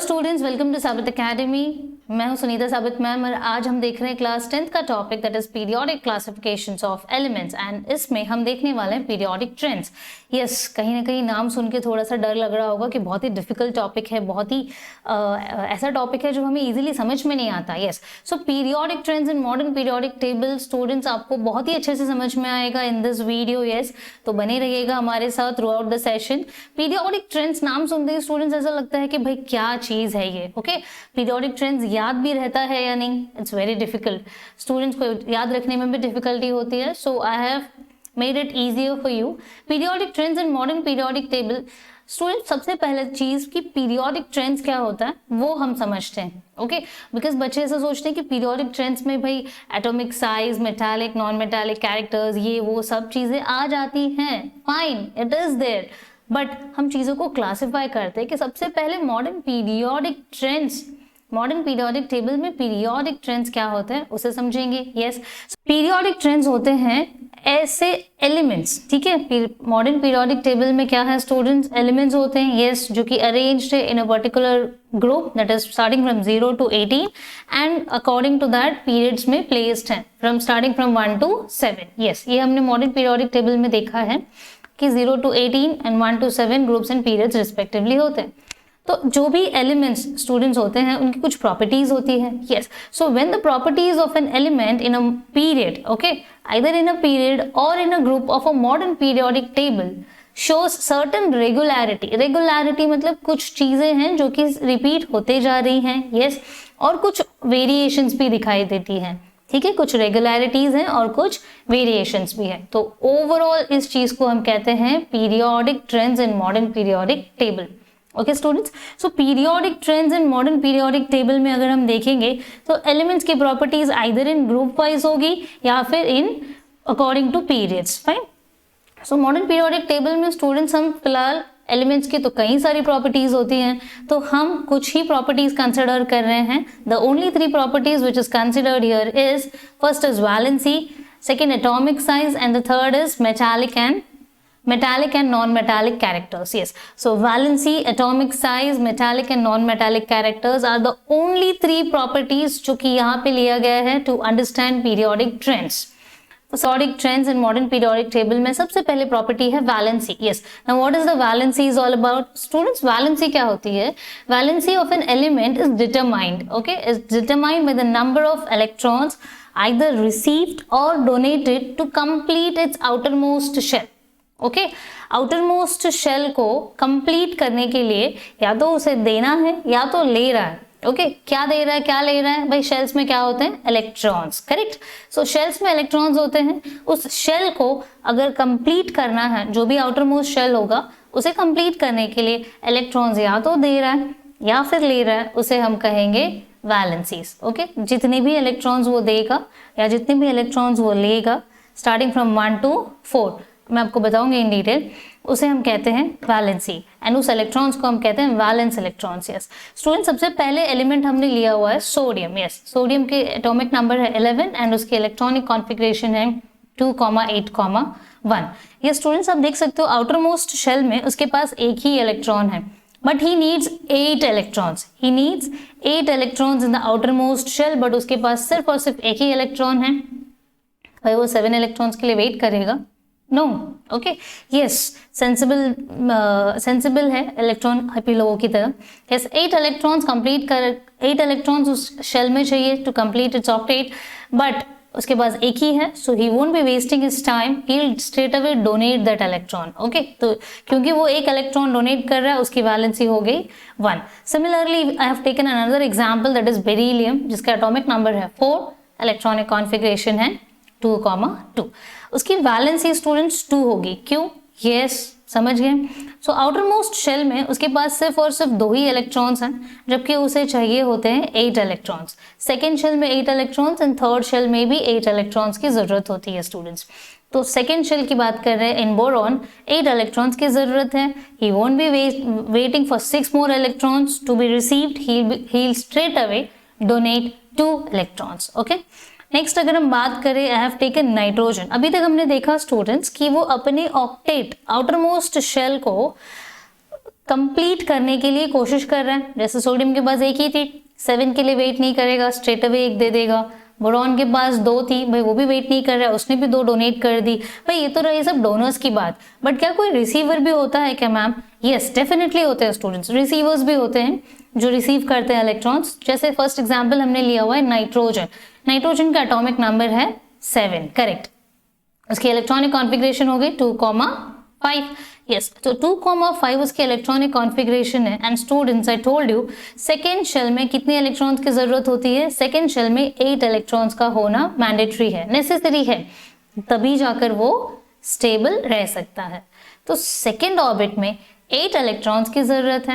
Students, welcome to साबित academy. मैं हूं सुनीता साबित मैम और आज हम देख रहे हैं क्लास 10th का topic that is periodic classifications of elements and इसमें हम देखने वाले हैं पीरियोडिक ट्रेंड्स। यस, कहीं ना कहीं नाम सुन के थोड़ा सा डर लग रहा होगा कि बहुत ही डिफिकल्ट टॉपिक है, बहुत ही ऐसा टॉपिक है जो हमें इजीली समझ में नहीं आता। Yes, so periodic trends in modern periodic table students आपको बहुत ही अच्छे से समझ में आएगा इन दिस वीडियो। यस, तो बने रहिएगा हमारे साथ through out the session. Periodic trends नाम सुनते ही स्टूडेंट्स ऐसा लगता है कि भाई क्या चीज है ये। ओके, पीरियोडिक ट्रेंड्स याद भी रहता है या नहीं, इट्स वेरी डिफिकल्ट। स्टूडेंट्स को याद रखने में भी डिफिकल्टी होती है, so I have made it easier for you. Periodic trends in modern periodic table student, सबसे पहले चीज कि पीरियोडिक ट्रेंड्स क्या होता है वो हम समझते हैं। ओके, बिकॉज बच्चे ऐसा सोचते हैं कि पीरियोडिक ट्रेंड्स में भाई atomic size, metallic, non metallic characters, ये वो सब चीजें आ जाती हैं। Fine, it is there, but हम चीजों को क्लासिफाई करते हैं कि सबसे पहले मॉडर्न पीरियोडिक टेबल में पीरियोडिक ट्रेंड्स क्या होते हैं उसे समझेंगे। यस, पीरियोडिक ट्रेंड्स होते हैं ऐसे एलिमेंट्स, ठीक है। मॉडर्न पीरियोडिक टेबल में क्या है स्टूडेंट्स, एलिमेंट्स होते हैं यस, जो कि अरेंज्ड है in a particular group that is starting from 0 to 18 and according to that periods में प्लेस्ड है from starting from 1 to 7। Yes, ये हमने मॉडर्न पीरियोडिक टेबल में देखा है कि 0 to 18 and 1 to 7 groups and periods respectively होते हैं। तो जो भी एलिमेंट्स स्टूडेंट्स होते हैं उनकी कुछ प्रॉपर्टीज होती है। Yes, so when the properties of an element in a period, okay, either in a period or in a group of a modern periodic table shows certain regularity. Regularity मतलब कुछ चीजें हैं जो कि रिपीट होते जा रही हैं। यस, और कुछ वेरिएशंस भी दिखाई देती हैं, ठीक है। कुछ रेगुलरिटीज हैं और कुछ वेरिएशंस भी हैं। तो ओवरऑल इस चीज को हम कहते हैं periodic trends in modern periodic table. Okay students, so periodic trends in modern periodic table में अगर हम देखेंगे तो एलिमेंट्स की properties either in group wise होगी या फिर in according to periods. Fine, so modern periodic table में स्टूडेंट्स हम फिलहाल एलिमेंट्स की तो कई सारी प्रॉपर्टीज होती हैं, तो हम कुछ ही प्रॉपर्टीज कंसिडर कर रहे हैं। The only 3 properties which is considered here is, first is valency, second atomic size and the third is metallic and non-metallic characters. Yes, so valency, atomic size, metallic and non-metallic characters are the only 3 properties जो कि यहाँ पे लिया गया है to understand periodic trends. Periodic trends in modern periodic table में सबसे पहले प्रॉपर्टी है valency. Yes, now what is the valency is all about? Students, valency क्या होती है? Valency of an element is determined, okay, is determined by the number of electrons either received or donated to complete its outermost shell. Okay, outer most shell को complete करने के लिए या तो उसे देना है या तो ले रहा है। ओके, क्या दे रहा है, क्या ले रहा है भाई? शेल्स में क्या होते हैं? Electrons, correct. सो शेल्स में इलेक्ट्रॉन्स होते हैं, उस शेल को अगर कंप्लीट करना है, जो भी आउटर मोस्ट शेल होगा उसे कंप्लीट करने के लिए इलेक्ट्रॉन्स या तो दे रहा है या फिर ले रहा है, उसे हम कहेंगे वैलेंसीज। ओके, जितने भी इलेक्ट्रॉन्स वो देगा या जितने भी इलेक्ट्रॉन्स वो लेगा स्टार्टिंग फ्रॉम 1 to 4, मैं आपको बताऊंगी इन डिटेल, उसे हम कहते हैं वैलेंसी एंड उस इलेक्ट्रॉन्स को हम कहते हैं वैलेंस इलेक्ट्रॉन्स। यस स्टूडेंट, सबसे पहले एलिमेंट हमने लिया हुआ है सोडियम। यस, सोडियम के एटॉमिक नंबर है 11 एंड उसकी इलेक्ट्रॉनिक कॉन्फ़िगरेशन है 2,8,1। ये स्टूडेंट्स आप देख सकते हो आउटर मोस्ट शेल में उसके पास एक ही इलेक्ट्रॉन है, but he needs 8 electrons. He needs 8 electrons in the outer most shell, but उसके पास सिर्फ और सिर्फ एक ही इलेक्ट्रॉन है। भाई वो 7 इलेक्ट्रॉन्स के लिए वेट करेगा? नो। ओके, यस, सेंसिबल है इलेक्ट्रॉन हैप्पी लोगों की तरह। यस, 8 इलेक्ट्रॉन्स उस शेल में चाहिए to complete its octet, but उसके पास एक ही है, so he won't be wasting his time, he will straight away donate that electron. Okay, तो क्योंकि वो एक इलेक्ट्रॉन डोनेट कर रहा है उसकी वैलेंसी हो गई 1। Similarly I have taken another example that is beryllium, जिसका एटॉमिक नंबर है 4, इलेक्ट्रॉनिक कॉन्फ़िगरेशन है 2,2। उसकी वैलेंसी स्टूडेंट्स 2 होगी। क्यों? यस, समझ गए। सो आउटर मोस्ट शेल में उसके पास सिर्फ और सिर्फ 2 ही इलेक्ट्रॉन्स हैं, जबकि उसे चाहिए होते हैं 8 इलेक्ट्रॉन्स। सेकेंड शेल में 8 इलेक्ट्रॉन्स एंड थर्ड शेल में भी 8 इलेक्ट्रॉन्स की जरूरत होती है स्टूडेंट्स। तो सेकेंड शेल की बात कर रहे हैं, इन बोरॉन 8 इलेक्ट्रॉन्स की जरूरत है। He won't be waiting for 6 more electrons to be received, he will straight away donate 2 electrons. Okay, next अगर हम बात करें, आई हैव टेकन नाइट्रोजन। अभी तक हमने देखा स्टूडेंट्स कि वो अपने ऑक्टेट आउटर मोस्ट शेल को कंप्लीट करने के लिए कोशिश कर रहा है। जैसे सोडियम के पास एक ही थी, 7 के लिए वेट नहीं करेगा, स्ट्रेट अवे एक दे देगा। बोरॉन के पास 2 थी, भाई वो भी वेट नहीं कर रहा है, उसने भी 2 डोनेट कर दी। भाई ये तो रही सब डोनर्स की बात, बट क्या कोई रिसीवर भी होता है क्या मैम? यस, डेफिनेटली होते हैं स्टूडेंट्स, रिसीवर्स भी होते हैं जो रिसीव करते हैं इलेक्ट्रॉन्स। जैसे फर्स्ट एग्जाम्पल हमने लिया हुआ है नाइट्रोजन। नाइट्रोजन का एटॉमिक नंबर है 7, करेक्ट। उसकी इलेक्ट्रॉनिक कॉन्फ़िगरेशन हो गई 2,5। यस, तो 2,5 उसकी इलेक्ट्रॉनिक कॉन्फ़िगरेशन है। And students, I told you second shell में कितने इलेक्ट्रॉन्स की जरूरत होती है? सेकेंड शेल में 8 इलेक्ट्रॉन्स का होना मैंडेटरी है, नेसेसरी है, तभी जाकर वो स्टेबल रह सकता है। तो सेकेंड ऑर्बिट में 8 इलेक्ट्रॉन्स की जरूरत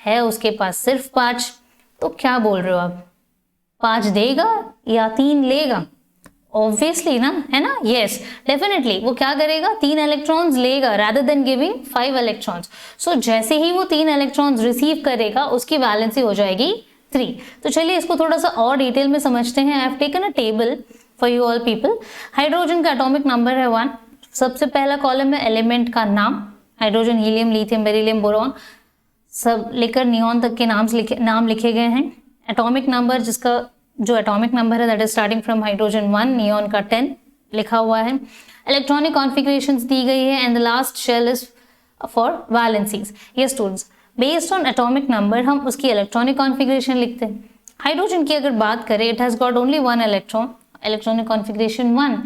है उसके पास सिर्फ 5। तो क्या बोल रहे हो आप, 5 देगा या 3 लेगा? ऑब्वियसली ना, है ना? यस, डेफिनेटली वो क्या करेगा, 3 इलेक्ट्रॉन्स लेगा rather than giving 5 electrons. So जैसे ही वो 3 इलेक्ट्रॉन्स रिसीव करेगा उसकी वैलेंसी हो जाएगी 3। तो चलिए इसको थोड़ा सा और डिटेल में समझते हैं। I have taken a table for you all people. Hydrogen का एटॉमिक नंबर है 1। सबसे पहला कॉलम में एलिमेंट का नाम, hydrogen, helium, lithium, beryllium, boron, सब लेकर नियॉन तक के नाम लिखे गए हैं। एटॉमिक नंबर, जिसका जो एटॉमिक नंबर है that is starting from hydrogen 1, neon का 10 लिखा हुआ है। इलेक्ट्रॉनिक कॉन्फ़िगरेशंस दी गई है and the last shell is for valencies. ये students, based on atomic number हम उसकी इलेक्ट्रॉनिक कॉन्फ़िगरेशन लिखते हैं। हाइड्रोजन की अगर बात करें, it has got only 1 electron, electronic configuration 1,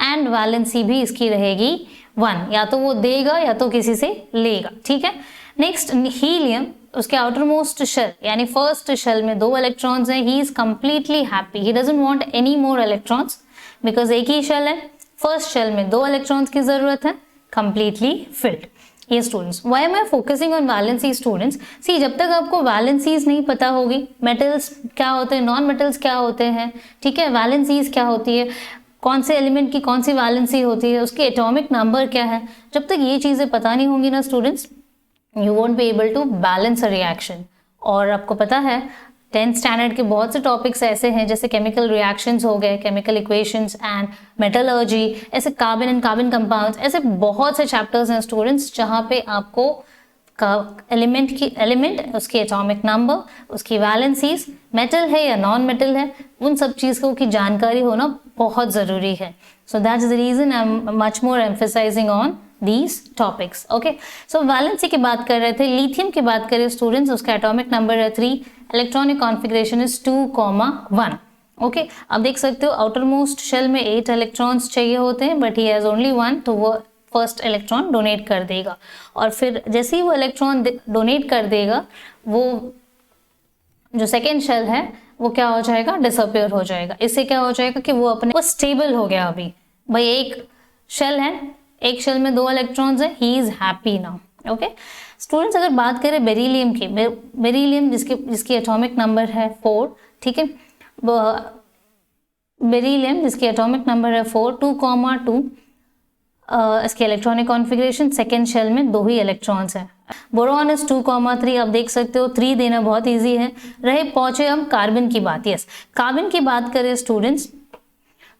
and valency भी इसकी रहेगी 1, या तो वो देगा या तो किसी से लेगा, ठीक है। नेक्स्ट हीलियम, उसके आउटर मोस्ट शेल यानी फर्स्ट शेल में 2 इलेक्ट्रॉन्स हैं। He is completely happy, he doesn't want any more electrons because एक ही शेल है। फर्स्ट शेल में 2 इलेक्ट्रॉन्स की जरूरत है, कंप्लीटली फिल्ड। ये students, why am I focusing on valency students? See, जब तक आपको वैलेंसीज नहीं पता होगी, मेटल्स क्या होते हैं, नॉन मेटल्स क्या होते हैं, ठीक है, वैलेंसीज क्या होती है, कौन से एलिमेंट की कौन सी वैलेंसी होती है, उसके एटॉमिक नंबर क्या है, जब तक ये चीज़ें पता नहीं होंगी ना students, you won't be able to balance a reaction. और आपको पता है 10th स्टैंडर्ड के बहुत से टॉपिक्स ऐसे हैं जैसे केमिकल रिएक्शंस हो गए, केमिकल इक्वेशंस एंड मेटलर्जी, ऐसे कार्बन एंड कार्बन कंपाउंड्स, ऐसे बहुत से चैप्टर्स हैं स्टूडेंट्स जहाँ पे आपको एलिमेंट, उसकी एटॉमिक नंबर, उसकी वैलेंसीज, मेटल है या नॉन मेटल है, उन सब चीज़ों की जानकारी होना बहुत ज़रूरी है। So that is the reason I am much more emphasizing on these topics. Okay, so valency की बात कर रहे थे। लिथियम की बात करें स्टूडेंट्स, उसका एटॉमिक नंबर है 3, इलेक्ट्रॉनिक कॉन्फ़िगरेशन इज 2,1। ओके, अब देख सकते हो आउटर मोस्ट शेल में 8 इलेक्ट्रॉन्स चाहिए होते हैं, बट ही हैज ओनली 1, तो वो फर्स्ट इलेक्ट्रॉन डोनेट कर देगा। और फिर जैसे ही वो इलेक्ट्रॉन डोनेट कर देगा, वो जो सेकेंड शेल है वो क्या हो जाएगा, डिसअपियर हो जाएगा। इससे क्या हो जाएगा कि वो अपने, वो स्टेबल हो गया। अभी भाई एक शेल है, एक शेल में 2 इलेक्ट्रॉन्स है, he is happy now. Okay students, अगर बात करें बेरिलियम की, बेरिलियम जिसकी एटॉमिक नंबर है 4, ठीक है, बेरिलियम जिसकी एटॉमिक नंबर है 4, 2,2, इसके इलेक्ट्रॉनिक कॉन्फ़िगरेशन सेकेंड शेल में 2 ही इलेक्ट्रॉन्स हैं। बोरॉन इज 2,3, अब देख सकते हो 3 देना बहुत ईजी है। पहुंचे हम कार्बन की बात। यस, कार्बन की बात करें स्टूडेंट्स,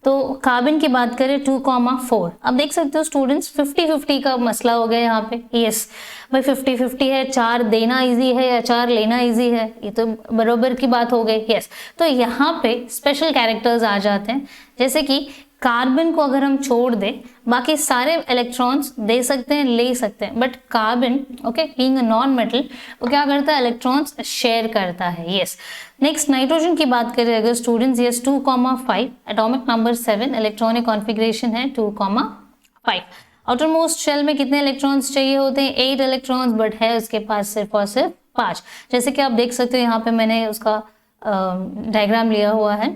तो कार्बन की बात करें 2,4। अब देख सकते हो स्टूडेंट्स 50-50 का मसला हो गया यहाँ पे। यस भाई 50-50 है, 4 देना इजी है या 4 लेना इजी है, ये तो बराबर की बात हो गई। यस, तो यहाँ पे स्पेशल कैरेक्टर्स आ जाते हैं, जैसे कि कार्बन को अगर हम छोड़ दें, बाकी सारे इलेक्ट्रॉन्स दे सकते हैं, ले सकते हैं, but carbon, okay, being a non metal, वो क्या करता है, इलेक्ट्रॉन्स शेयर करता है। यस, नेक्स्ट नाइट्रोजन की बात करें अगर students, yes 2,5, atomic number 7, electronic configuration है 2,5। आउटर मोस्ट शेल में कितने इलेक्ट्रॉन्स चाहिए होते हैं, 8 इलेक्ट्रॉन्स, बट है उसके पास सिर्फ और सिर्फ 5। जैसे कि आप देख सकते हो यहाँ पे मैंने उसका डायग्राम लिया हुआ है।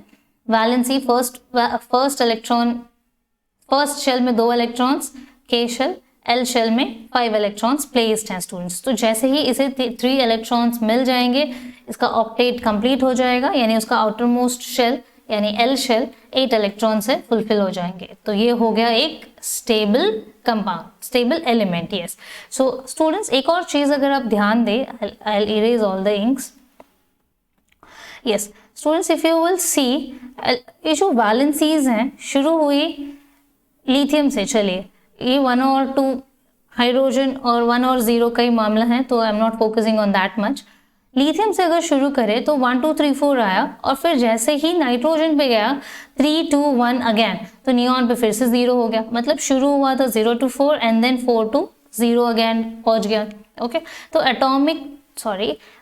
Valency, first electron, first shell में 2 इलेक्ट्रॉन्स, के शेल, एल शेल में 5 इलेक्ट्रॉन्स प्लेस्ड हैं स्टूडेंट्स। तो जैसे ही इसे 3 इलेक्ट्रॉन्स मिल जाएंगे, इसका ऑक्टेट कंप्लीट हो जाएगा, यानी उसका आउटर मोस्ट शेल यानी एल शेल 8 इलेक्ट्रॉन से फुलफिल हो जाएंगे। तो ये हो गया एक stable compound, stable element. Yes, so students एक और चीज अगर आप ध्यान दें, I will erase all the inks. Yes students, if you will see, ये जो वैलेंसीज हैं शुरू हुई लिथियम से, चलिए ये 1 और 2 हाइड्रोजन और 1 और 0 का ही मामला है, तो I am not focusing on that much. Lithium से अगर शुरू करें तो 1 2 3 4 आया, और फिर जैसे ही नाइट्रोजन पे गया 3 2 1 अगेन, तो नियॉन पे फिर से 0 हो गया। मतलब शुरू हुआ था 0 to 4 and then 4 to 0 again पहुंच गया। ओके, तो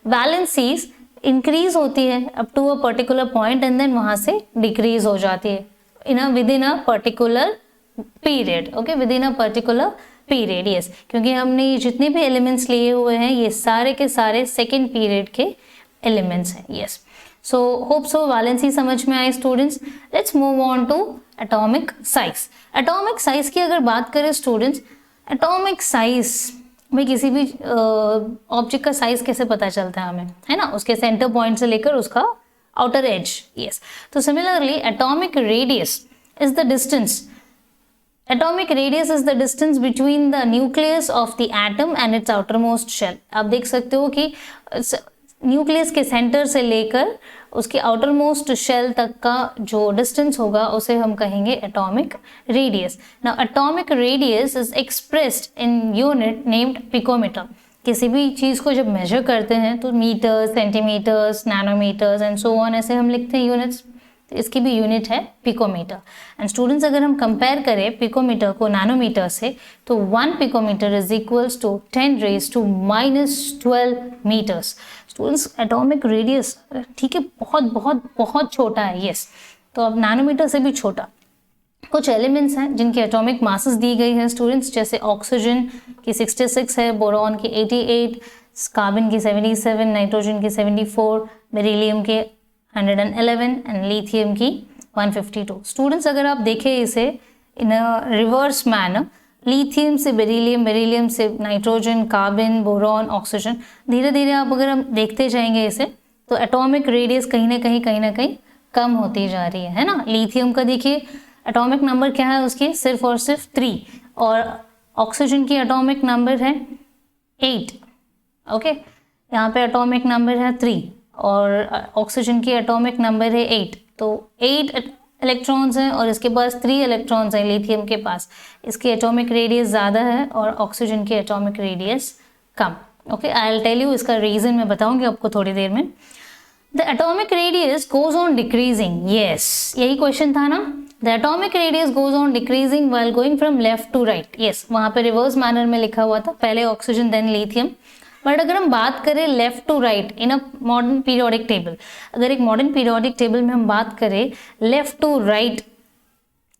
वैलेंसीज इंक्रीज होती है up to a particular point and then वहां से डिक्रीज हो जाती है within a particular period. Okay, within a particular period, yes, क्योंकि हमने ये जितने भी एलिमेंट्स लिए हुए हैं ये सारे के सारे सेकेंड पीरियड के एलिमेंट्स हैं। Yes, so hope so valency समझ में आई students. Let's move on to atomic size. Atomic size की अगर बात करें स्टूडेंट्स, एटॉमिक साइज में किसी भी ऑब्जेक्ट का साइज कैसे पता चलता है हमें, है ना, उसके सेंटर पॉइंट से लेकर उसका आउटर एज। यस, तो similarly atomic radius is the distance Atomic radius is the distance between the nucleus of the atom and its outermost shell। आप देख सकते हो कि न्यूक्लियस के सेंटर से लेकर उसके आउटरमोस्ट शेल तक का जो डिस्टेंस होगा उसे हम कहेंगे atomic radius. Now atomic radius is expressed in unit named picometre. किसी भी चीज़ को जब मेजर करते हैं तो metres, centimetres, nanometres and so on ऐसे हम लिखते हैं यूनिट्स, तो इसकी भी यूनिट है पिकोमीटर। एंड स्टूडेंट्स अगर हम कंपेयर करें पिकोमीटर को नैनोमीटर से, तो 1 picometre is equals to 10 raised to -12 metres. Students atomic radius, ठीक है, बहुत बहुत बहुत छोटा है। यस, तो अब नैनोमीटर से भी छोटा। कुछ एलिमेंट्स हैं जिनकी एटॉमिक मासेस दी गई है स्टूडेंट्स, जैसे ऑक्सीजन की 66 है, बोरॉन की 88, कार्बन की 77, नाइट्रोजन की 74, बेरिलियम के 111 एंड लिथियम की 152। स्टूडेंट्स अगर आप देखें इसे इन अ रिवर्स मैनर, लिथियम से बेरिलियम, बेरिलियम से नाइट्रोजन, कार्बन, बोरॉन, ऑक्सीजन, धीरे धीरे आप अगर हम देखते जाएंगे इसे, तो एटॉमिक रेडियस कहीं ना कहीं कम होती जा रही है ना। लिथियम का देखिए एटॉमिक नंबर क्या है उसकी, सिर्फ और सिर्फ 3, और ऑक्सीजन की एटॉमिक नंबर है 8। ओके, यहाँ पे एटॉमिक नंबर है 3 और ऑक्सीजन की एटॉमिक नंबर है 8, तो 8 इलेक्ट्रॉन्स हैं और इसके पास 3 इलेक्ट्रॉन्स हैं लिथियम के पास। इसकी एटॉमिक रेडियस ज़्यादा है और ऑक्सीजन की एटॉमिक रेडियस कम। Okay, I will tell you इसका रीज़न मैं बताऊंगी आपको थोड़ी देर में। The atomic radius goes on decreasing, yes, यही क्वेश्चन था ना। The atomic radius goes on decreasing while going from left to right. Yes, वहाँ पे रिवर्स मैनर में लिखा हुआ था, पहले ऑक्सीजन देन लिथियम। बट अगर हम बात करें left to right in a modern periodic table, अगर एक मॉडर्न पीरियोडिक टेबल में हम बात करें लेफ्ट टू राइट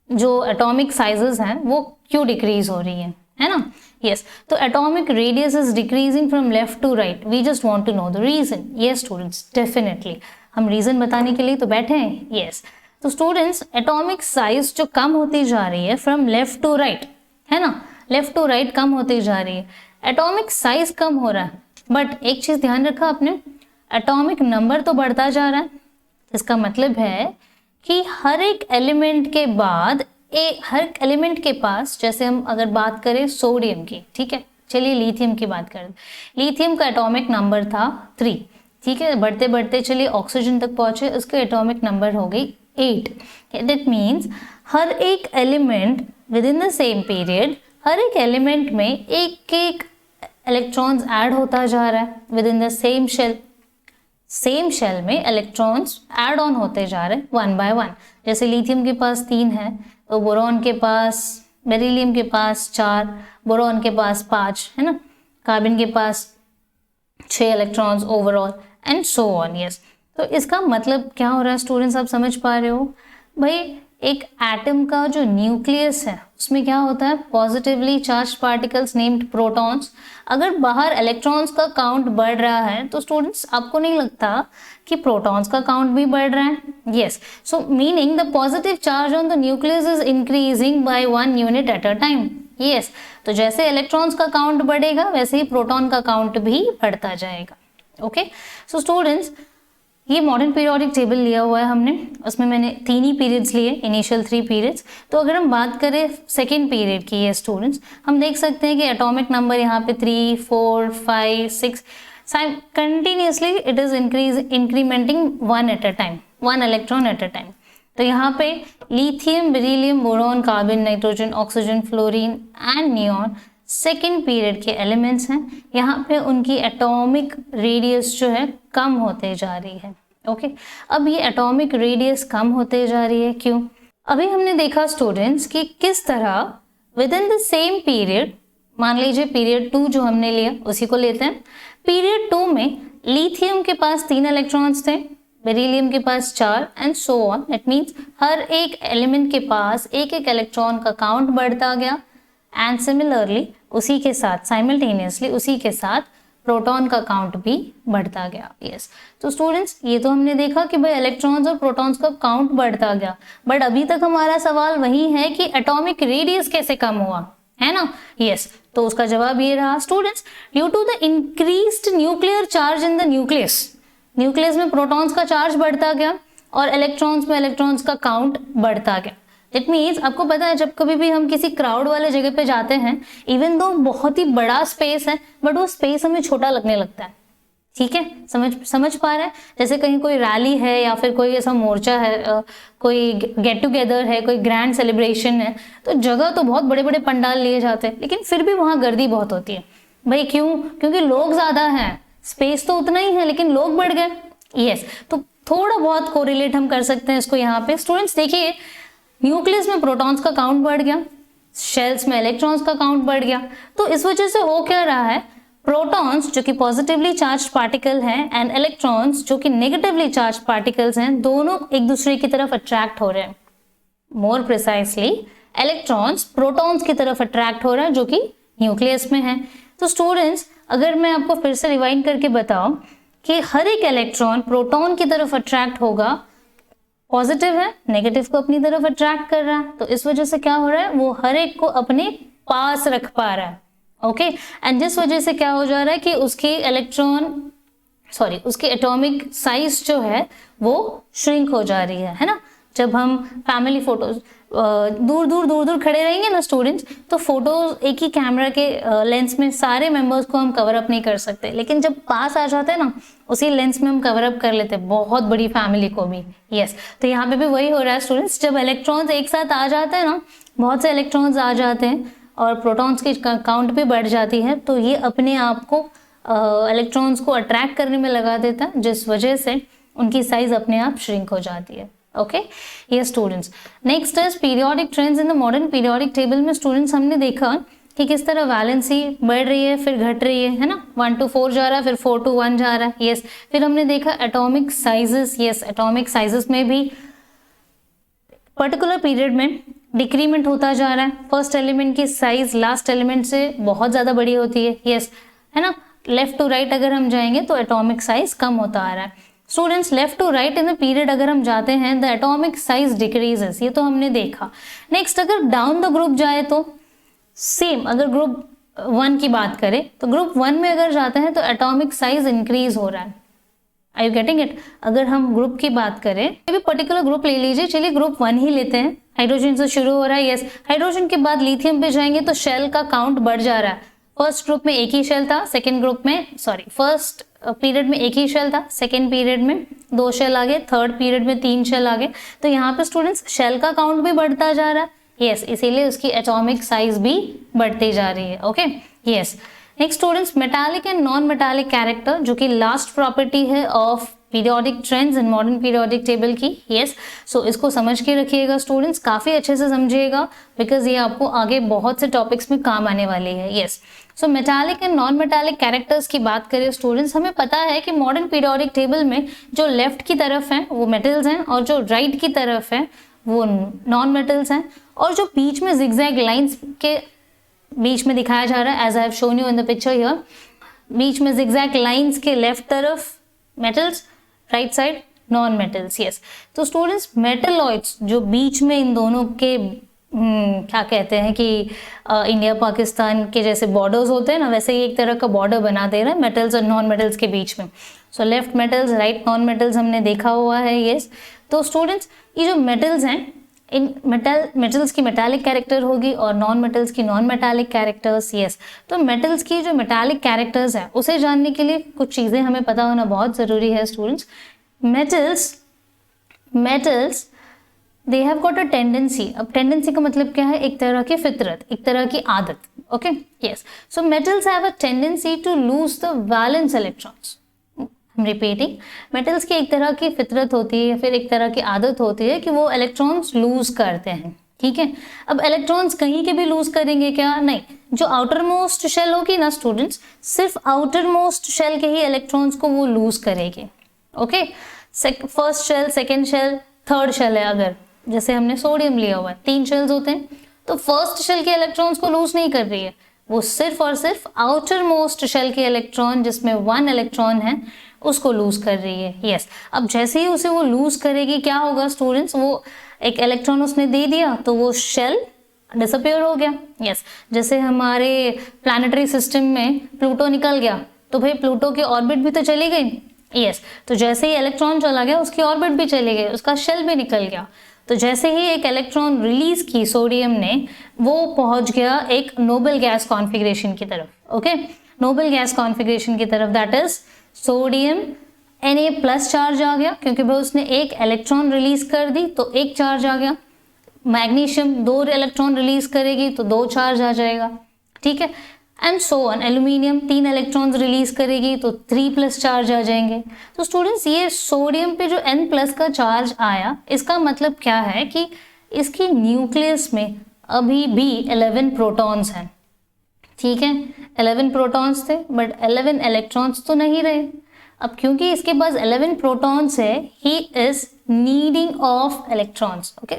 जो एटॉमिक साइजेस हैं वो क्यों डिक्रीज हो रही है ना। यस, तो atomic radius is decreasing from left to right. We just want to know the reason. Yes students, definitely हम रीजन बताने के लिए तो बैठे हैं। यस, तो स्टूडेंट्स एटॉमिक साइज जो कम होती जा रही है फ्रॉम लेफ्ट टू राइट, है ना, लेफ्ट टू राइट कम होती जा रही है, एटॉमिक साइज कम हो रहा है, बट एक चीज ध्यान रखा आपने, एटॉमिक नंबर तो बढ़ता जा रहा है। इसका मतलब है कि हर एक एलिमेंट के बाद हर एलिमेंट के पास, जैसे हम अगर बात करें सोडियम की, ठीक है, चलिए लिथियम की बात करें। लिथियम का एटॉमिक नंबर था 3, ठीक है, बढ़ते बढ़ते चलिए ऑक्सीजन तक पहुंचे, उसके एटॉमिक नंबर हो गई 8। दैट मीन्स हर एक element within the same period, हर एक एलिमेंट में एक एक इलेक्ट्रॉन्स ऐड होता जा रहा है within the same shell. Same shell में इलेक्ट्रॉन्स ऐड ऑन होते जा रहे हैं 1 by 1। जैसे लिथियम के पास 3 है, तो बोरॉन के पास, बेरिलियम के पास 4, बोरॉन के पास 5, है ना, कार्बन के पास 6 electrons overall and so on. Yes, तो इसका मतलब क्या हो रहा है स्टूडेंट्स, आप समझ पा रहे हो भाई, एक एटम का जो न्यूक्लियस है उसमें क्या होता है, positively charge particles named protons. अगर बाहर इलेक्ट्रॉन्स का काउंट बढ़ रहा है तो स्टूडेंट्स आपको नहीं लगता कि प्रोटॉन्स का काउंट भी बढ़ रहा है। Yes, so meaning the positive charge on the nucleus is increasing by 1 unit eight a time. Yes, तो जैसे इलेक्ट्रॉन्स का काउंट बढ़ेगा वैसे ही प्रोटॉन का काउंट भी बढ़ता जाएगा। ओके, सो स्टूडेंट्स ये मॉडर्न पीरियोडिक टेबल लिया हुआ है हमने, उसमें मैंने 3 ही पीरियड्स लिए, इनिशियल 3 पीरियड्स। तो अगर हम बात करें सेकेंड पीरियड की है स्टूडेंट्स, हम देख सकते हैं कि एटॉमिक नंबर यहाँ पे 3, 4, 5, 6 continuously it is incrementing 1 at a time, 1 electron at a time. तो यहाँ पे lithium, beryllium, boron, carbon, nitrogen, oxygen, fluorine and neon second period के एलिमेंट्स हैं, यहाँ पे उनकी एटॉमिक रेडियस जो है कम होते जा रही है। ओके, अब ये एटॉमिक रेडियस कम होते जा रही है, क्यों? अभी हमने देखा स्टूडेंट्स कि किस तरह with in the same period, मान लीजिए पीरियड 2 जो हमने लिया उसी को लेते हैं। पीरियड 2 में लिथियम के पास 3 इलेक्ट्रॉन्स थे, बेरिलियम के पास 4 and so on. It means हर एक एलिमेंट के पास एक एक इलेक्ट्रॉन का काउंट बढ़ता गया एंड सिमिलरली उसी के साथ साइमल्टेनियसली उसी के साथ प्रोटॉन का काउंट भी बढ़ता गया। यस, तो स्टूडेंट्स ये तो हमने देखा कि भाई इलेक्ट्रॉन्स और प्रोटॉन्स का काउंट बढ़ता गया, बट अभी तक हमारा सवाल वही है कि एटॉमिक रेडियस कैसे कम हुआ, है ना? यस, तो उसका जवाब ये रहा students, due to the increased nuclear charge in the nucleus. Nucleus में प्रोटॉन्स का चार्ज बढ़ता गया और इलेक्ट्रॉन्स में इलेक्ट्रॉन्स का काउंट बढ़ता गया। इट मीन्स आपको पता है जब कभी भी हम किसी क्राउड वाले जगह पे जाते हैं, इवन दो बहुत ही बड़ा स्पेस है बट वो स्पेस हमें छोटा लगने लगता है। ठीक है, समझ पा रहे हैं? जैसे कहीं कोई रैली है या फिर कोई ऐसा मोर्चा है, कोई गेट टुगेदर है, कोई ग्रैंड सेलिब्रेशन है, तो जगह तो बहुत बड़े बड़े पंडाल लिए जाते हैं, लेकिन फिर भी वहां गर्दी बहुत होती है। भाई क्यों? क्योंकि लोग ज्यादा हैं, स्पेस तो उतना ही है लेकिन लोग बढ़ गए। यस, तो थोड़ा बहुत कोरिलेट हम कर सकते हैं इसको यहाँ पे। स्टूडेंट्स देखिए, न्यूक्लियस में प्रोटॉन्स का काउंट बढ़ गया, शेल्स में इलेक्ट्रॉन्स का काउंट बढ़ गया, तो इस वजह से हो क्या रहा है, प्रोटॉन्स जो कि पॉजिटिवली चार्ज पार्टिकल हैं एंड इलेक्ट्रॉन्स जो कि नेगेटिवली चार्ज पार्टिकल्स हैं, दोनों एक दूसरे की तरफ अट्रैक्ट हो रहे हैं। मोर प्रिसाइसली इलेक्ट्रॉन्स प्रोटॉन्स की तरफ अट्रैक्ट हो रहा है जो कि न्यूक्लियस में है। तो स्टूडेंट्स अगर मैं आपको फिर से रिवाइंड करके बताऊं कि हर एक इलेक्ट्रॉन प्रोटॉन की तरफ अट्रैक्ट होगा, पॉजिटिव है नेगेटिव को अपनी तरफ अट्रैक्ट कर रहा है, तो इस वजह से क्या हो रहा है, वो हर एक को अपने पास रख पा रहा है। ओके, एंड जिस वजह से क्या हो जा रहा है कि उसकी एटॉमिक साइज जो है वो श्रिंक हो जा रही है ना? जब हम फैमिली फोटोज दूर दूर खड़े रहेंगे ना स्टूडेंट्स, तो फोटोज एक ही कैमरा के लेंस में सारे मेंबर्स को हम कवर अप नहीं कर सकते, लेकिन जब पास आ जाते हैं ना उसी लेंस में हम कवर अप कर लेते हैं बहुत बड़ी फैमिली को भी। यस, तो यहाँ पे भी वही हो रहा है स्टूडेंट्स, जब इलेक्ट्रॉन्स एक साथ आ जाते हैं ना, बहुत से इलेक्ट्रॉन्स आ जाते हैं और प्रोटॉन्स की काउंट भी बढ़ जाती है, तो ये अपने आप को इलेक्ट्रॉन्स को अट्रैक्ट करने में लगा देता है, जिस वजह से उनकी साइज अपने आप श्रिंक हो जाती है। ओके, ये students next is periodic trends in the modern periodic table में। स्टूडेंट्स हमने देखा कि किस तरह वैलेंसी बढ़ रही है फिर घट रही है ना? 1 to 4 जा रहा है, फिर 4 to 1 जा रहा है। यस, फिर हमने देखा atomic sizes. Yes, atomic sizes में भी पर्टिकुलर पीरियड में डिक्रीमेंट होता जा रहा है। फर्स्ट एलिमेंट की साइज लास्ट एलिमेंट से बहुत ज्यादा बड़ी होती है। यस, है ना? लेफ्ट टू राइट अगर हम जाएंगे तो एटॉमिक साइज कम होता आ रहा है। Students left to right in the period अगर हम जाते हैं द एटॉमिक साइज डिक्रीजेस, ये तो हमने देखा। नेक्स्ट अगर डाउन द ग्रुप जाए तो सेम, अगर ग्रुप 1 की बात करें तो ग्रुप 1 में अगर जाते हैं तो एटॉमिक साइज इंक्रीज हो रहा है। Are you getting it? अगर हम ग्रुप की बात करें, कोई भी पर्टिकुलर ग्रुप ले लीजिए, चलिए ग्रुप 1 ही लेते हैं। हाइड्रोजन से शुरू हो रहा है। यस, हाइड्रोजन के बाद लिथियम पे जाएंगे तो शेल का काउंट बढ़ जा रहा है। फर्स्ट ग्रुप में एक ही शेल था, सेकेंड ग्रुप में फर्स्ट पीरियड में एक ही शेल था, सेकेंड पीरियड में 2 शेल आ गए, थर्ड पीरियड में 3 शेल आ गए। तो यहाँ पे स्टूडेंट्स शेल का काउंट भी बढ़ता जा रहा है। यस, इसीलिए उसकी एटॉमिक साइज भी बढ़ती जा रही है। Okay, yes. Next students metallic and non metallic character, जो कि लास्ट प्रॉपर्टी है of periodic trends in modern periodic table की। यस, सो इसको समझ के रखिएगा स्टूडेंट्स, काफी अच्छे से समझिएगा बिकॉज ये आपको आगे बहुत से टॉपिक्स में काम आने वाली है। Yes, so metallic and non metallic characters की बात करें स्टूडेंट्स, हमें पता है कि मॉडर्न पीरियोडिक टेबल में जो लेफ्ट की तरफ है वो मेटल्स हैं और जो राइट की तरफ है वो नॉन मेटल्स हैं, और जो बीच में जिगजैग लाइंस के बीच में दिखाया जा रहा है as I have shown you in the picture here, बीच में जिगजैग लाइंस के लेफ्ट तरफ metals, right side non metals. Yes, तो स्टूडेंट्स मेटलॉइड्स जो बीच में इन दोनों के क्या कहते हैं कि इंडिया पाकिस्तान के जैसे बॉर्डर्स होते हैं ना, वैसे ही एक तरह का बॉर्डर बना दे रहा है मेटल्स और नॉन मेटल्स के बीच में। So left metals right non metals हमने देखा हुआ है। यस, तो स्टूडेंट्स ये जो मेटल्स हैं, इन मेटल्स की मेटालिक कैरेक्टर होगी और नॉन मेटल्स की नॉन मेटालिक कैरेक्टर्स। यस, तो मेटल्स की जो मेटालिक कैरेक्टर्स है उसे जानने के लिए कुछ चीज़ें हमें पता होना बहुत ज़रूरी है students. Metals they have got a tendency. अब टेंडेंसी का मतलब क्या है? एक तरह की फितरत, एक तरह की आदत। Okay, yes. So metals have a tendency to lose the valence electrons. Repeating, metals की एक तरह की फितरत होती है या फिर एक तरह की आदत होती है कि वो इलेक्ट्रॉन्स लूज करते हैं। ठीक है, अब इलेक्ट्रॉन्स कहीं के भी लूज करेंगे क्या? नहीं, जो आउटर मोस्ट शेल होगी ना स्टूडेंट्स, सिर्फ आउटर मोस्ट शेल के ही इलेक्ट्रॉन्स को वो लूज करेगी। Okay, first shell, second shell, third shell है, अगर जैसे हमने सोडियम लिया हुआ है, 3 शेल्स होते हैं, तो फर्स्ट शेल के इलेक्ट्रॉन्स को लूज नहीं कर रही है, वो सिर्फ और सिर्फ आउटर मोस्ट शेल के इलेक्ट्रॉन जिसमें 1 इलेक्ट्रॉन है उसको लूज कर रही है। यस, अब जैसे ही उसे वो लूज करेगी क्या होगा स्टूडेंट्स? वो एक इलेक्ट्रॉन उसने दे दिया तो वो शेल डिसअपियर हो गया। यस, जैसे हमारे प्लैनेटरी सिस्टम में प्लूटो निकल गया तो भाई प्लूटो की ऑर्बिट भी तो चली गई। यस, तो जैसे ही इलेक्ट्रॉन चला गया उसकी ऑर्बिट भी चली गई, उसका शेल भी निकल गया। तो जैसे ही एक इलेक्ट्रॉन रिलीज की सोडियम ने, वो पहुंच गया एक नोबल गैस कॉन्फ़िगरेशन की तरफ। ओके, नोबल गैस कॉन्फ़िगरेशन की तरफ, that is sodium Na+ charge आ गया, क्योंकि भाई उसने एक इलेक्ट्रॉन रिलीज कर दी तो एक चार्ज आ गया। मैग्नीशियम 2 इलेक्ट्रॉन रिलीज करेगी तो 2 चार्ज आ जाएगा। ठीक है, and so on. Aluminium 3 electrons release करेगी तो 3+ चार्ज आ जाएंगे। तो स्टूडेंट्स, ये सोडियम पे जो N+ का चार्ज आया, इसका मतलब क्या है कि इसकी न्यूक्लियस में अभी भी 11 प्रोटॉन्स हैं। ठीक है, 11 प्रोटॉन्स थे बट 11 इलेक्ट्रॉन्स तो नहीं रहे। अब क्योंकि इसके पास 11 प्रोटॉन्स है, he is needing of electrons. Okay,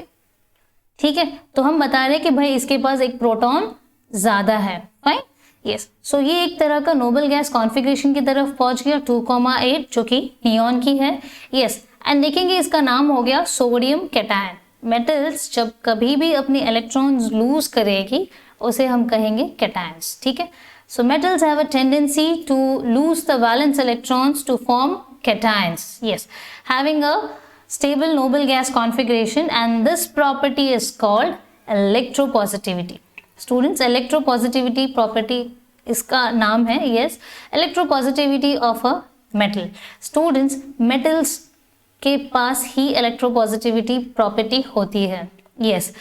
ठीक है, तो हम बता रहे हैं कि भाई इसके पास एक प्रोटॉन ज्यादा है। Fine, yes. सो ये एक तरह का नोबल गैस कॉन्फ़िगरेशन की तरफ पहुंच गया 2,8, जो कि नियॉन की है। यस, एंड देखेंगे इसका नाम हो गया सोडियम कैटायन। मेटल्स जब कभी भी अपनी इलेक्ट्रॉन्स लूज करेगी उसे हम कहेंगे कैटायंस। ठीक है, so metals have a tendency to lose the valence electrons to form cations. Yes, having a stable noble gas configuration, and this property is called electropositivity. Students, electropositivity property इसका नाम है। yes, electropositivity of a metal. Students, metals के पास ही electropositivity property होती है। yes,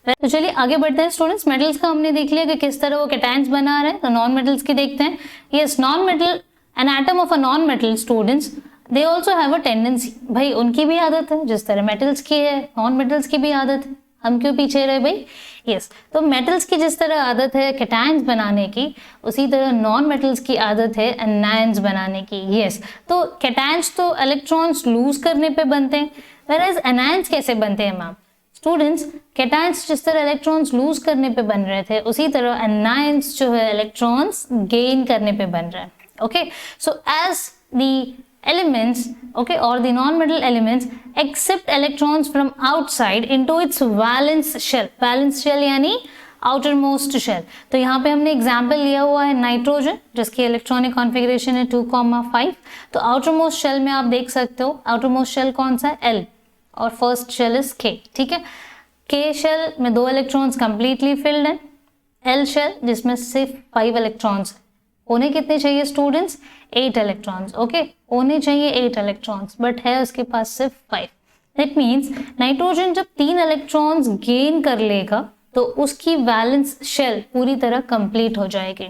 तो चलिए आगे बढ़ते हैं स्टूडेंट्स। मेटल्स का हमने देख लिया कि किस तरह वो कैटायंस बना रहे हैं, तो नॉन मेटल्स की देखते हैं। yes, non metal, an atom of a non metal, students, they also have a tendency. भाई उनकी भी आदत है, जिस तरह मेटल्स की है नॉन मेटल्स की भी आदत है। हम क्यों पीछे रहे भाई? यस, तो मेटल्स की जिस तरह आदत है कैटायंस बनाने की, उसी तरह नॉन मेटल्स की आदत है एनायंस बनाने की। यस, तो कैटायंस तो इलेक्ट्रॉन्स लूज करने पे बनते हैं, व्हेयरएज एनायंस कैसे बनते हैं मैम? स्टूडेंट्स, कैटायंस जिस तरह इलेक्ट्रॉन्स लूज करने पे बन रहे थे, उसी तरह एनायंस जो है इलेक्ट्रॉन्स गेन करने पे बन रहे हैं। Okay, so as the elements, okay, or the non-metal elements accept electrons from outside into its valence shell. valence shell यानी outermost shell। तो यहाँ पे हमने एग्जाम्पल लिया हुआ है नाइट्रोजन, जिसकी इलेक्ट्रॉनिक कॉन्फ़िगरेशन है 2,5। तो outermost shell में आप देख सकते हो, outermost shell कौन सा है? L, और फर्स्ट शेल इज K। ठीक है, K शेल में 2 इलेक्ट्रॉन्स कंप्लीटली फिल्ड हैं। L शेल जिसमें सिर्फ 5 इलेक्ट्रॉन्स है। होने कितने चाहिए स्टूडेंट्स? 8 इलेक्ट्रॉन्स। ओके, होने चाहिए 8 इलेक्ट्रॉन्स, बट है उसके पास सिर्फ 5। दैट मीन्स नाइट्रोजन जब 3 इलेक्ट्रॉन्स गेन कर लेगा तो उसकी वैलेंस शेल पूरी तरह कंप्लीट हो जाएगी।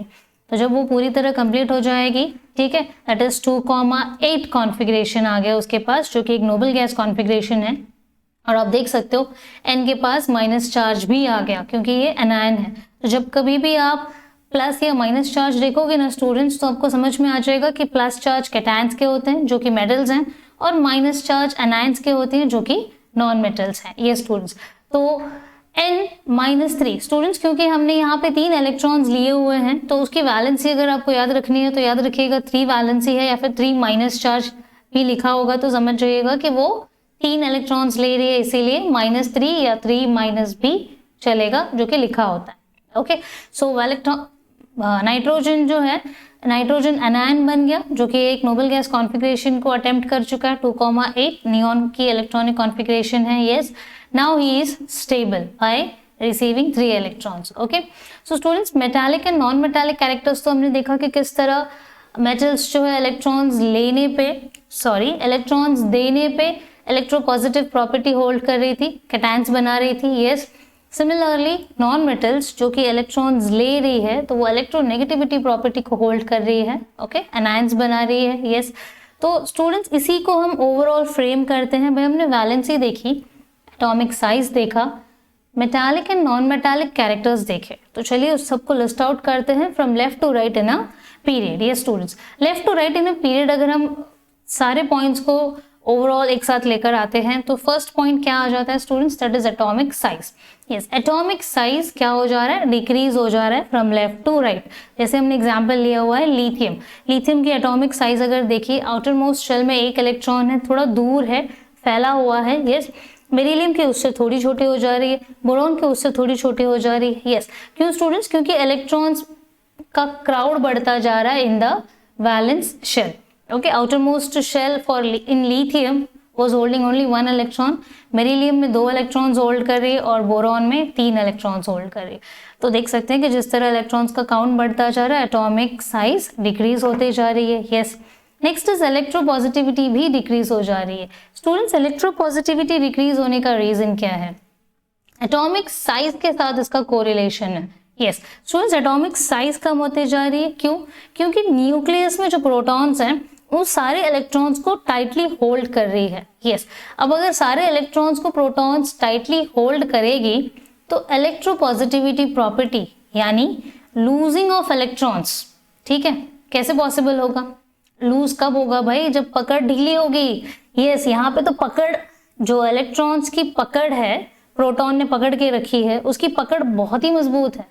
तो जब वो पूरी तरह कंप्लीट हो जाएगी, ठीक है, दैट इज 2,8 कॉन्फ़िगरेशन आ गया उसके पास, जो कि एक नोबल गैस कॉन्फ़िगरेशन है। और आप देख सकते हो N के पास माइनस चार्ज भी आ गया, क्योंकि ये एनायन है। तो जब कभी भी आप प्लस या माइनस चार्ज देखोगे ना स्टूडेंट्स, तो आपको समझ में आ जाएगा कि प्लस चार्ज कैटायंस के होते हैं जो कि मेटल्स हैं, और माइनस चार्ज एनायंस के होते हैं जो कि नॉन मेटल्स हैं। ये स्टूडेंट्स, तो N-3 स्टूडेंट्स, क्योंकि हमने यहाँ पे 3 इलेक्ट्रॉन्स लिए हुए हैं, तो उसकी वैलेंसी अगर आपको याद रखनी है तो याद रखिएगा 3 वैलेंसी है, या फिर 3 माइनस चार्ज भी लिखा होगा तो समझ जाइएगा कि वो 3 इलेक्ट्रॉन्स ले रही है, इसीलिए -3 या 3- भी चलेगा, जो कि लिखा होता है। ओके, सो नाइट्रोजन जो है, नाइट्रोजन एनायन बन गया, जो कि एक नोबल गैस कॉन्फ़िगरेशन को अटेम्प्ट कर चुका है। 2,8 नियॉन की इलेक्ट्रॉनिक कॉन्फ़िगरेशन है। Yes, now he is stable by receiving 3 electrons. Okay, so students, metallic and non metallic characters तो हमने देखा कि किस तरह मेटल्स जो है इलेक्ट्रॉन्स देने पे इलेक्ट्रोपॉजिटिव प्रॉपर्टी होल्ड कर रही थी, कैटायंस बना रही थी। यस, सिमिलरली नॉन मेटल्स जो कि इलेक्ट्रॉन्स ले रही है तो वो इलेक्ट्रोनेगेटिविटी प्रॉपर्टी को होल्ड कर रही है, ओके, एनायंस बना रही है। यस, तो स्टूडेंट्स इसी को हम ओवरऑल फ्रेम करते हैं। भाई हमने वैलेंसी देखी, एटॉमिक साइज देखा, metallic and non metallic characters देखे, तो चलिए उस सबको लिस्ट आउट करते हैं from left to right in a period. Yes students, left to right in a period अगर हम सारे पॉइंट्स को ओवरऑल एक साथ लेकर आते हैं तो फर्स्ट पॉइंट क्या आ जाता है students, that is atomic size. Yes, atomic size क्या हो जा रहा है, डिक्रीज हो जा रहा है फ्रॉम लेफ्ट टू राइट। जैसे हमने एग्जांपल लिया हुआ है लिथियम, लिथियम की एटॉमिक साइज अगर देखिए, आउटर मोस्ट शेल में एक इलेक्ट्रॉन है, थोड़ा दूर है, फैला हुआ है। यस, बेरिलियम के उससे थोड़ी छोटी हो जा रही है, बोरॉन के उससे थोड़ी छोटी हो जा रही है। यस, क्यों स्टूडेंट्स, क्योंकि इलेक्ट्रॉन्स का क्राउड बढ़ता जा रहा है in the valence shell. Okay, outer most shell for in lithium was holding only 1 electron, beryllium में 2 इलेक्ट्रॉन्स होल्ड कर रही है और बोरॉन में 3 इलेक्ट्रॉन्स होल्ड कर रही है। तो देख सकते हैं कि जिस तरह इलेक्ट्रॉन्स का काउंट बढ़ता जा रहा है, एटॉमिक साइज डिक्रीज होते जा रही है। यस, नेक्स्ट इज इलेक्ट्रोपॉजिटिविटी भी डिक्रीज हो जा रही है। स्टूडेंट्स, इलेक्ट्रोपॉजिटिविटी डिक्रीज होने का रीजन क्या है, एटॉमिक साइज के साथ इसका कोरिलेशन है। यस स्टूडेंट्स, एटॉमिक साइज कम होते जा रही है, क्यों, क्योंकि न्यूक्लियस में जो प्रोटॉन्स हैं वो सारे इलेक्ट्रॉन्स को टाइटली होल्ड कर रही है। यस, अब अगर सारे इलेक्ट्रॉन्स को प्रोटॉन्स टाइटली होल्ड करेगी तो इलेक्ट्रोपॉजिटिविटी प्रॉपर्टी यानी लूजिंग ऑफ इलेक्ट्रॉन्स, ठीक है, कैसे पॉसिबल होगा, लूज कब होगा भाई, जब पकड़ ढीली होगी। यस, यहाँ पे तो पकड़, जो इलेक्ट्रॉन्स की पकड़ है, प्रोटॉन ने पकड़ के रखी है, उसकी पकड़ बहुत ही मजबूत है,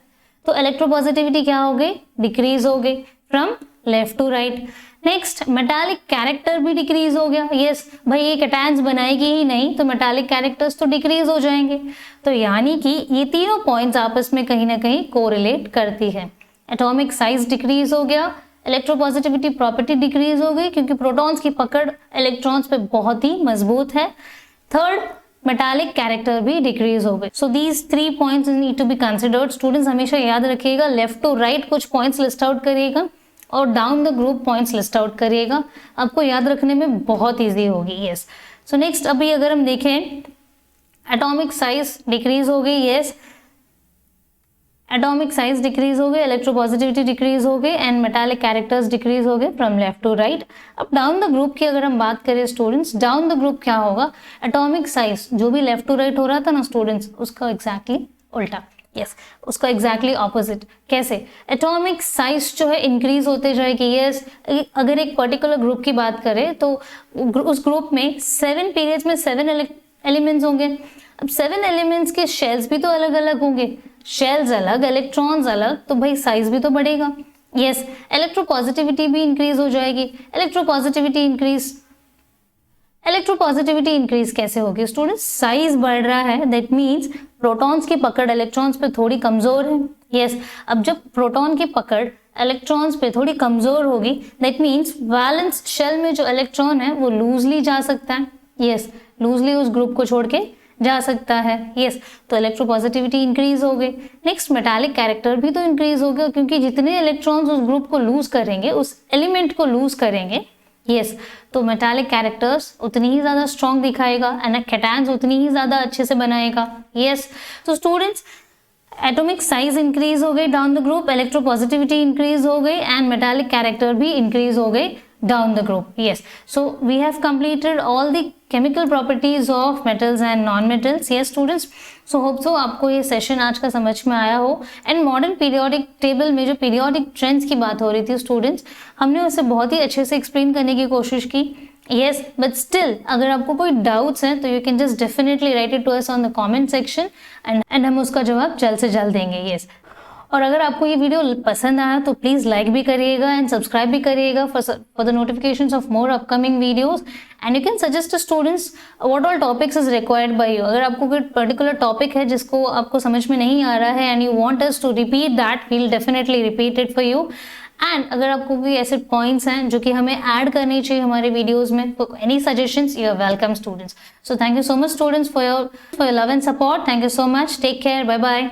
तो इलेक्ट्रोपॉजिटिविटी क्या हो गई, डिक्रीज हो गई from left to right. Next, metallic character भी डिक्रीज हो गया। यस भाई, ये कैटायंस बनाएगी ही नहीं तो मेटालिक कैरेक्टर्स तो डिक्रीज हो जाएंगे। तो यानी कि ये तीनों पॉइंट्स आपस में कहीं ना कहीं कोरिलेट करती है। एटॉमिक साइज डिक्रीज हो गया, इलेक्ट्रोपॉजिटिविटी प्रॉपर्टी डिक्रीज हो गई क्योंकि प्रोटॉन्स की पकड़ इलेक्ट्रॉन्स पे बहुत ही मजबूत है। थर्ड, मेटालिक कैरेक्टर भी डिक्रीज हो गए। So these 3 points need to be considered. Students हमेशा याद रखिएगा, लेफ्ट टू राइट कुछ पॉइंट्स लिस्ट आउट करिएगा और down the group points list out करिएगा, आपको याद रखने में बहुत ईजी होगी। यस, सो नेक्स्ट अभी अगर हम देखें, एटॉमिक साइज डिक्रीज हो गई। यस, एटॉमिक साइज डिक्रीज हो गई, इलेक्ट्रोपॉजिटिविटी डिक्रीज हो गई एंड मेटालिक कैरेक्टर्स डिक्रीज हो गए फ्रॉम लेफ्ट टू राइट। अब डाउन द ग्रुप की अगर हम बात करें स्टूडेंट्स, डाउन द ग्रुप क्या होगा, एटॉमिक साइज जो भी लेफ्ट टू राइट हो रहा था ना स्टूडेंट्स, उसका एग्जैक्टली उल्टा। यस, उसका एग्जैक्टली ऑपोजिट। कैसे, एटॉमिक साइज जो है इंक्रीज होते जाएगी। यस, अगर एक पर्टिकुलर ग्रुप की बात करें तो उस ग्रुप में 7 पीरियड्स में 7 एलिमेंट्स होंगे। अब 7 एलिमेंट्स के शेल्स भी तो अलग अलग होंगे, शेल्स अलग, इलेक्ट्रॉन्स अलग, तो भाई साइज भी तो बढ़ेगा। यस, इलेक्ट्रोपॉजिटिविटी भी इंक्रीज हो जाएगी। इलेक्ट्रोपॉजिटिविटी इंक्रीज कैसे होगी स्टूडेंट्स, साइज बढ़ रहा है, दैट मीन्स प्रोटॉन्स की पकड़ इलेक्ट्रॉन्स पे थोड़ी कमजोर है। यस, अब जब प्रोटॉन की पकड़ इलेक्ट्रॉन्स पे थोड़ी कमजोर होगी, दैट मीन्स वैलेंस शेल में जो इलेक्ट्रॉन है वो लूजली जा सकता है। यस, लूजली उस ग्रुप को छोड़ के जा सकता है। यस, तो इलेक्ट्रोपॉजिटिविटी इंक्रीज हो गई। नेक्स्ट, मेटालिक कैरेक्टर भी तो इंक्रीज हो गया क्योंकि जितने इलेक्ट्रॉन्स उस ग्रुप को लूज करेंगे, उस एलिमेंट को लूज करेंगे, यस, तो मेटालिक कैरेक्टर्स उतनी ही ज्यादा स्ट्रॉन्ग दिखाएगा एंड कैटायंस उतनी ही ज्यादा अच्छे से बनाएगा। यस, तो स्टूडेंट्स एटॉमिक साइज इंक्रीज हो गई down the group, electropositivity increase हो गई एंड मेटालिक कैरेक्टर भी इंक्रीज हो गई down the group. Yes, so we have completed all the chemical properties of metals and non-metals. Yes students, so hope so आपको ये session आज का समझ में आया हो। एंड मॉडर्न पीरियोडिक टेबल में जो पीरियोडिक ट्रेंड्स की बात हो रही थी स्टूडेंट्स, हमने उसे बहुत ही अच्छे से एक्सप्लेन करने की कोशिश की। Yes, but still अगर आपको कोई डाउट्स हैं तो you can just definitely write it to us on the comment section and हम उसका जवाब जल्द से जल्द देंगे। यस, और अगर आपको ये वीडियो पसंद आया तो प्लीज़ लाइक भी करिएगा एंड सब्सक्राइब भी करिएगा for the notifications of more upcoming videos and you can suggest students what all topics is required by you. अगर आपको कोई पर्टिकुलर टॉपिक है जिसको आपको समझ में नहीं आ रहा है and you want us to repeat that, we will definitely repeat it for you. And अगर आपको कोई ऐसे पॉइंट्स हैं जो कि हमें ऐड करने चाहिए हमारे वीडियोस में, तो any suggestions you are welcome students. So thank you so much students for your love and support. Thank you so much, take care, bye bye.